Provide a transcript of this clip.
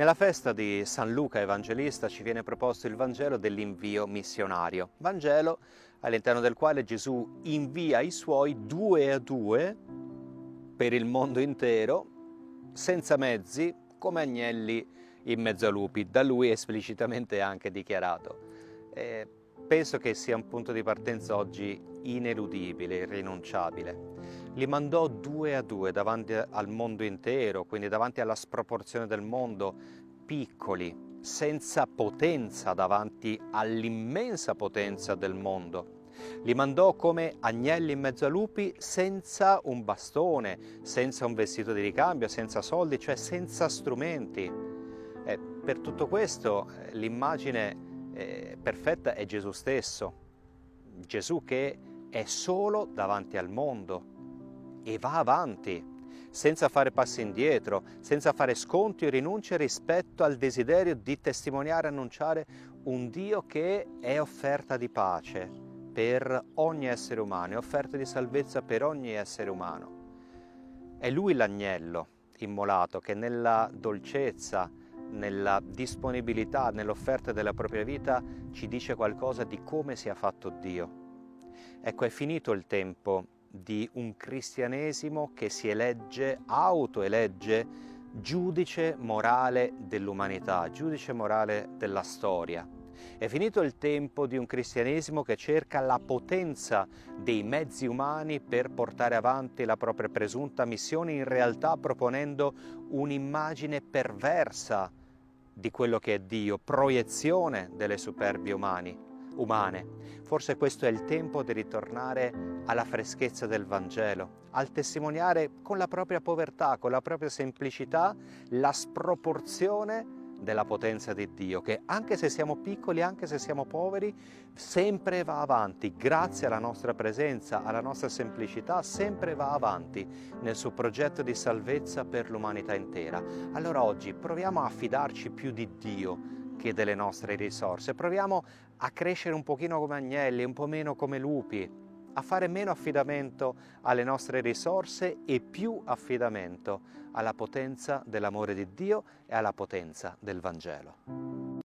Nella festa di San Luca Evangelista ci viene proposto il Vangelo dell'invio missionario, Vangelo all'interno del quale Gesù invia i suoi 2 a 2 per il mondo intero, senza mezzi, come agnelli in mezzo a lupi, da lui esplicitamente anche dichiarato. Penso che sia un punto di partenza oggi ineludibile, irrinunciabile. Li mandò 2 a 2 davanti al mondo intero, quindi davanti alla sproporzione del mondo, piccoli, senza potenza davanti all'immensa potenza del mondo. Li mandò come agnelli in mezzo a lupi, senza un bastone, senza un vestito di ricambio, senza soldi, cioè senza strumenti. Per tutto questo l'immagine perfetta è Gesù stesso, Gesù che è solo davanti al mondo e va avanti, senza fare passi indietro, senza fare sconti o rinunce rispetto al desiderio di testimoniare e annunciare un Dio che è offerta di pace per ogni essere umano, è offerta di salvezza per ogni essere umano. È Lui l'agnello immolato che nella dolcezza, nella disponibilità, nell'offerta della propria vita ci dice qualcosa di come sia fatto Dio. Ecco, è finito il tempo di un cristianesimo che si elegge, autoelegge giudice morale dell'umanità, giudice morale della storia. È finito il tempo di un cristianesimo che cerca la potenza dei mezzi umani per portare avanti la propria presunta missione, in realtà proponendo un'immagine perversa di quello che è Dio, proiezione delle superbie umane. Forse questo è il tempo di ritornare alla freschezza del Vangelo, al testimoniare con la propria povertà, con la propria semplicità, la sproporzione della potenza di Dio, che anche se siamo piccoli, anche se siamo poveri, sempre va avanti, grazie alla nostra presenza, alla nostra semplicità, sempre va avanti nel suo progetto di salvezza per l'umanità intera. Allora oggi proviamo a fidarci più di Dio che delle nostre risorse, proviamo a crescere un pochino come agnelli, un po' meno come lupi, a fare meno affidamento alle nostre risorse e più affidamento alla potenza dell'amore di Dio e alla potenza del Vangelo.